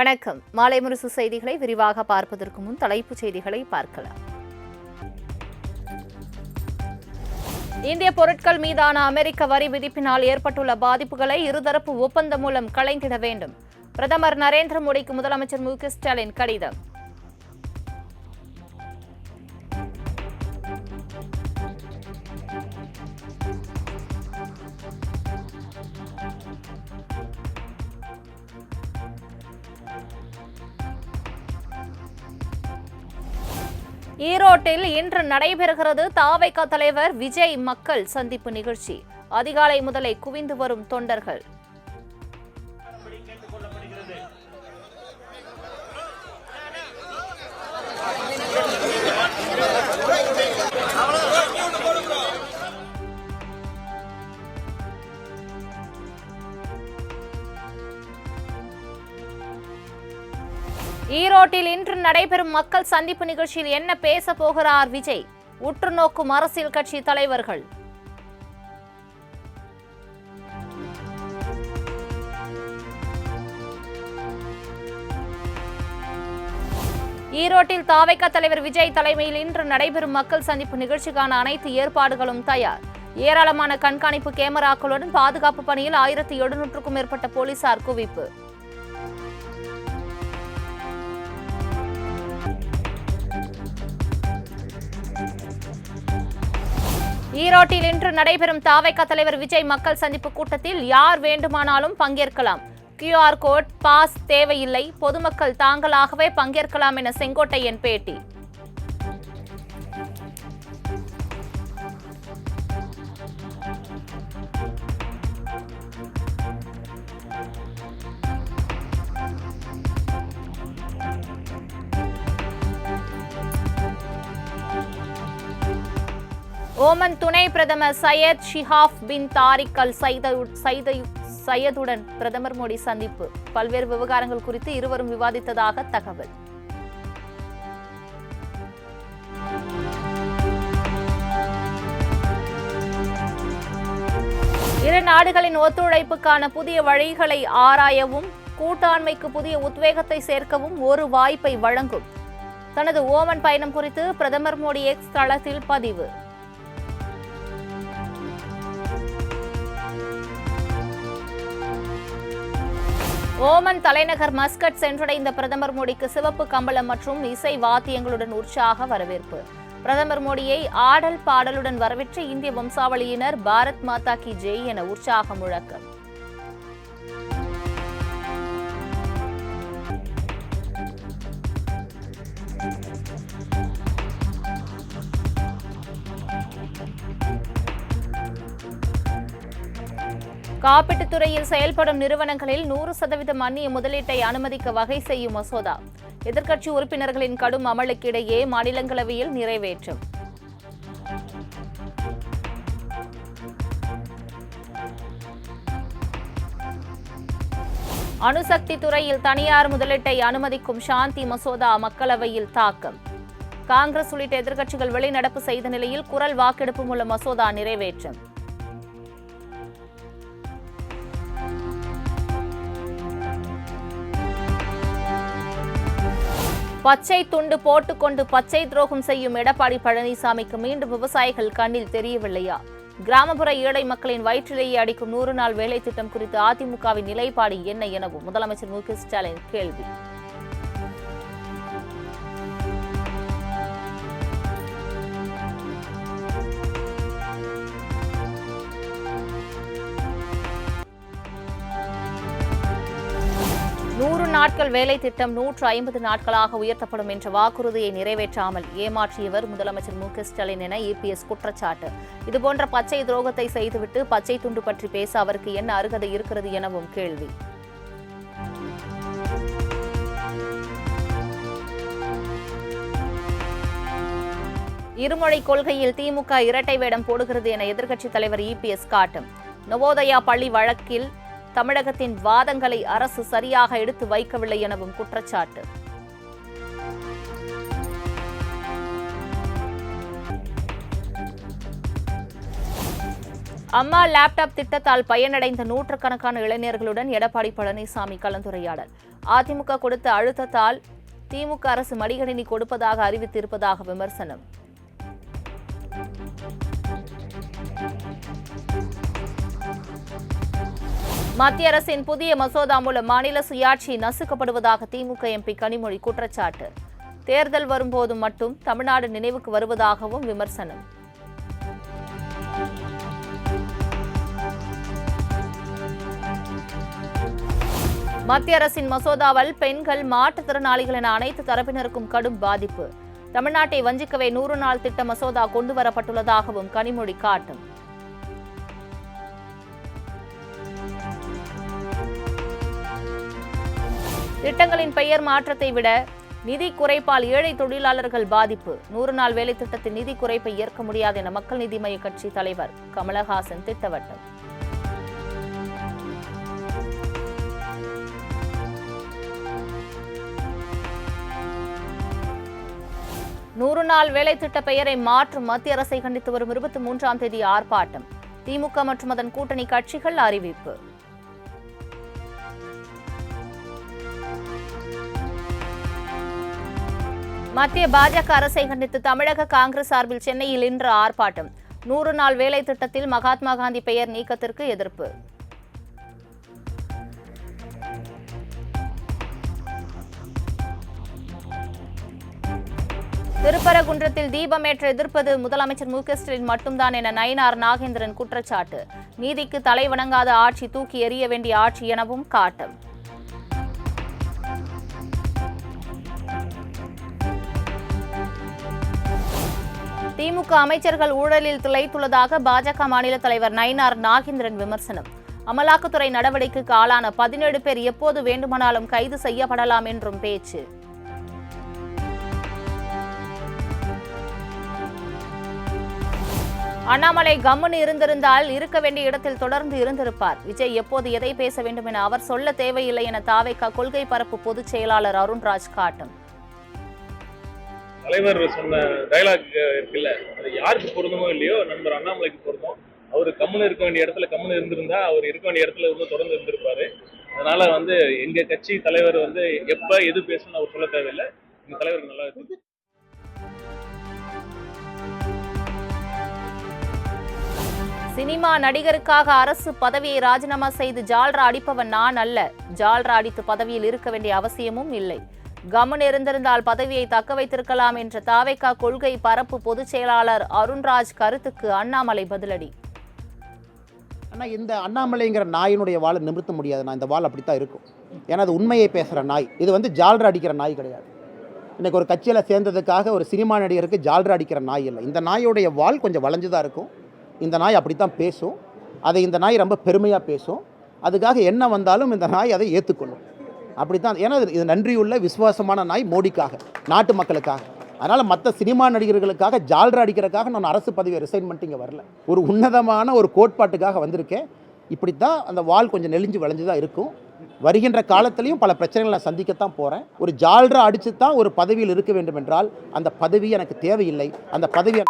வணக்கம். மாலை முரசு செய்திகளை விரிவாக பார்ப்பதற்கு முன் தலைப்புச் செய்திகளை பார்க்கலாம். இந்திய பொருட்கள் மீதான அமெரிக்க வரி விதிப்பினால் ஏற்பட்டுள்ள பாதிப்புகளை இருதரப்பு ஒப்பந்தம் மூலம் களைந்திட வேண்டும். பிரதமர் நரேந்திர மோடிக்கு முதலமைச்சர் மு.க. ஸ்டாலின் கடிதம். ஈரோட்டில் இன்று நடைபெறுகிறது தாவேகா தலைவர் விஜய் மக்கள் சந்திப்பு நிகழ்ச்சி. அதிகாலை முதலே குவிந்து வரும் தொண்டர்கள். ஈரோட்டில் இன்று நடைபெறும் மக்கள் சந்திப்பு நிகழ்ச்சியில் என்ன பேச போகிறார் விஜய்? உற்று நோக்கும் அரசியல் கட்சி தலைவர்கள். ஈரோட்டில் தாவேகா தலைவர் விஜய் தலைமையில் இன்று நடைபெறும் மக்கள் சந்திப்பு நிகழ்ச்சிக்கான அனைத்து ஏற்பாடுகளும் தயார். ஏராளமான கண்காணிப்பு கேமராக்களுடன் பாதுகாப்பு பணியில் 1700க்கும் மேற்பட்ட போலீசார் குவிப்பு. ஈரோட்டில் இன்று நடைபெறும் தாவேகா தலைவர் விஜய் மக்கள் சந்திப்பு கூட்டத்தில் யார் வேண்டுமானாலும் பங்கேற்கலாம். QR கோட், பாஸ் தேவையில்லை, பொதுமக்கள் தாங்களாகவே பங்கேற்கலாம் என செங்கோட்டையன் பேட்டி. ஓமன் துணை பிரதமர் சையத் ஷிஹாப் பின் தாரிக் அல் சையதுடன் பிரதமர் மோடி சந்திப்பு. பல்வேறு விவகாரங்கள் குறித்து இருவரும் விவாதித்ததாக தகவல். இரு நாடுகளின் ஒத்துழைப்புக்கான புதிய வழிகளை ஆராயவும் கூட்டாண்மைக்கு புதிய உத்வேகத்தை சேர்க்கவும் ஒரு வாய்ப்பை வழங்கும். தனது ஓமன் பயணம் குறித்து பிரதமர் மோடி எக்ஸ் தளத்தில் பதிவு. ஓமன் தலைநகர் மஸ்கட் சென்றடைந்த பிரதமர் மோடிக்கு சிவப்பு கம்பளம் மற்றும் இசை வாத்தியங்களுடன் உற்சாக வரவேற்பு. பிரதமர் மோடியை ஆடல் பாடலுடன் வரவேற்ற இந்திய வம்சாவளியினர் பாரத் மாதா கி ஜெய் என உற்சாக முழக்கம். காப்பீட்டுத் துறையில் செயல்படும் நிறுவனங்களில் 100% அந்நிய முதலீட்டை அனுமதிக்க வகை செய்யும் மசோதா. எதிர்க்கட்சி உறுப்பினர்களின் கடும் அமளிக்கிடையே மாநிலங்களவையில் நிறைவேற்றும். அணுசக்தி துறையில் தனியார் முதலீட்டை அனுமதிக்கும் சாந்தி மசோதா மக்களவையில் தாக்கம். காங்கிரஸ் உள்ளிட்ட எதிர்க்கட்சிகள் வெளிநடப்பு செய்த நிலையில் குரல் வாக்கெடுப்பு மூலம் மசோதா நிறைவேற்றும். பச்சை துண்டு போட்டுக்கொண்டு பச்சை துரோகம் செய்யும் எடப்பாடி பழனிசாமிக்கு மீண்டும் விவசாயிகள் கண்ணில் தெரியவில்லையா? கிராமப்புற ஏழை மக்களின் வயிற்றிலேயே அடிக்கும் 100 நாள் வேலை திட்டம் குறித்து அதிமுகவின் நிலைப்பாடு என்ன எனவும் முதலமைச்சர் மு.க. ஸ்டாலின் கேள்வி. நாட்கள் வேலை திட்டம் 150 நாட்களாக உயர்த்தப்படும் என்ற வாக்குறுதியை நிறைவேற்றாமல் ஏமாற்றியவர் முதலமைச்சர் மு.க. ஸ்டாலின் என EPS குற்றச்சாட்டு. இதுபோன்ற பச்சை துரோகத்தை செய்துவிட்டு பச்சை துண்டு பற்றி பேச அவருக்கு என்ன அருகதை இருக்கிறது எனவும் கேள்வி. இருமொழி கொள்கையில் திமுக இரட்டை வேடம் போடுகிறது என எதிர்க்கட்சித் தலைவர் EPS காட்டும். நவோதயா பள்ளி வழக்கில் தமிழகத்தின் வாதங்களை அரசு சரியாக எடுத்து வைக்கவில்லை எனவும் குற்றச்சாட்டு. அம்மா லேப்டாப் திட்டத்தால் பயனடைந்த நூற்றுக்கணக்கான இளைஞர்களுடன் எடப்பாடி பழனிசாமி கலந்துரையாடல். அதிமுக கொடுத்த அழுத்தத்தால் திமுக அரசு மடிக்கணினி கொடுப்பதாக அறிவித்திருப்பதாக விமர்சனம். மத்திய அரசின் புதிய மசோதா மூலம் மாநில சுயாட்சி நசுக்கப்படுவதாக திமுக எம்பி கனிமொழி குற்றச்சாட்டு. தேர்தல் வரும்போது மட்டும் தமிழ்நாடு நினைவுக்கு வருவதாகவும் விமர்சனம். மத்திய அரசின் மசோதாவால் பெண்கள், மாற்றுத்திறனாளிகள் என அனைத்து தரப்பினருக்கும் கடும் பாதிப்பு. தமிழ்நாட்டை வஞ்சிக்கவே 100 நாள் திட்ட மசோதா கொண்டுவரப்பட்டுள்ளதாகவும் கனிமொழி காட்டும். திட்டங்களின் பெயர் மாற்றத்தை விட நிதி குறைப்பால் ஏழை தொழிலாளர்கள் பாதிப்பு. 100 நாள் வேலை திட்டத்தின் நிதி குறைப்பை ஏற்க முடியாது என மக்கள் நீதி மய்ய கட்சி தலைவர் கமலஹாசன் திட்டவட்டம். நூறு நாள் வேலை திட்ட பெயரை மாற்றும் மத்திய அரசை கண்டித்து வரும் 23ஆம் தேதி ஆர்ப்பாட்டம். திமுக மற்றும் அதன் கூட்டணி கட்சிகள் அறிவிப்பு. மத்திய பாஜக அரசை கண்டித்து தமிழக காங்கிரஸ் சார்பில் சென்னையில் இன்று ஆர்ப்பாட்டம். 100 நாள் வேலை திட்டத்தில் மகாத்மா காந்தி பெயர் நீக்கத்திற்கு எதிர்ப்பு. திருப்பரங்குன்றத்தில் தீபமேற்ற எதிர்ப்பது முதலமைச்சர் மு க ஸ்டாலின் மட்டும்தான் என நயினார் நாகேந்திரன் குற்றச்சாட்டு. நீதிக்கு தலைவணங்காத ஆட்சி தூக்கி எறிய வேண்டிய ஆட்சி எனவும் காட்டம். திமுக அமைச்சர்கள் ஊழலில் திளைத்துள்ளதாக பாஜக மாநில தலைவர் நயினார் நாகேந்திரன் விமர்சனம். அமலாக்கத்துறை நடவடிக்கைக்கு ஆளான 17 பேர் எப்போது வேண்டுமானாலும் கைது செய்யப்படலாம் என்றும் பேச்சு. அண்ணாமலை கம்முன்னு இருந்திருந்தால் இருக்க வேண்டிய இடத்தில் தொடர்ந்து இருந்திருப்பார். விஜய் எப்போது எதை பேச வேண்டும் என அவர் சொல்ல தேவையில்லை என தாவேகா கொள்கை பரப்பு பொதுச் செயலாளர் அருண்ராஜ் காட்டும். தலைவர் சொன்ன டயலாக் இருக்குல்ல, அது யாருக்கு பொருந்தமோ இல்லையோ நண்பர் அண்ணாமலைக்கு பொருந்தும். அவர் கம்முன்னு இருக்க வேண்டிய இடத்துல கம்முன்னு இருந்திருந்தா அவர் இருக்க வேண்டிய இடத்துல இன்னும் தொடர்ந்து இருந்திருப்பாரு. அதனால எங்க கட்சி தலைவர் எப்ப எது பேசணும்னு அவர் சொல்ல தேவையில்லை. எங்க தலைவருக்கு நல்லா இருக்கு. சினிமா நடிகருக்காக அரசு பதவியை ராஜினாமா செய்து ஜால்ரா அடிப்பவன் நான் அல்ல. ஜால்ரா அடித்து பதவியில் இருக்க வேண்டிய அவசியமும் இல்லை. கமன் இருந்திருந்தால் பதவியை தக்க வைத்திருக்கலாம் என்ற தாவேகா கொள்கை பரப்பு பொதுச் செயலாளர் அருண்ராஜ் கருத்துக்கு அண்ணாமலை பதிலடி. ஆனால் இந்த அண்ணாமலைங்கிற நாயினுடைய வாழை நிமிர்த்த முடியாது. நான் இந்த வாள் அப்படித்தான் இருக்கும். ஏன்னா அது உண்மையை பேசுகிற நாய். இது ஜால்ரா அடிக்கிற நாய் கிடையாது. இன்றைக்கி ஒரு கட்சியில் சேர்ந்ததுக்காக ஒரு சினிமா நடிகருக்கு ஜால்ரா அடிக்கிற நாய் இல்லை. இந்த நாயோடைய வாள் கொஞ்சம் வளைஞ்சு தான் இருக்கும். இந்த நாய் அப்படித்தான் பேசும். அதை இந்த நாய் ரொம்ப பெருமையாக பேசும். அதுக்காக என்ன வந்தாலும் இந்த நாய் அதை ஏற்றுக்கொள்ளும். அப்படித்தான். ஏன்னா இது நன்றியுள்ள விசுவாசமான நாய் மோடிக்காக, நாட்டு மக்களுக்காக. அதனால் மற்ற சினிமா நடிகர்களுக்காக ஜால்ரா அடிக்கிறதுக்காக நான் அரசு பதவியை ரிசைன் பண்ணிட்டு இங்கே வரல. ஒரு உன்னதமான ஒரு கோட்பாட்டுக்காக வந்திருக்கேன். இப்படித்தான் அந்த வால் கொஞ்சம் நெளிஞ்சு வளைஞ்சு தான் இருக்கும். வருகின்ற காலத்திலையும் பல பிரச்சனைகளை நான் சந்திக்கத்தான் போகிறேன். ஒரு ஜால்ரா அடித்து தான் ஒரு பதவியில் இருக்க வேண்டும் என்றால் அந்த பதவி எனக்கு தேவையில்லை. அந்த பதவி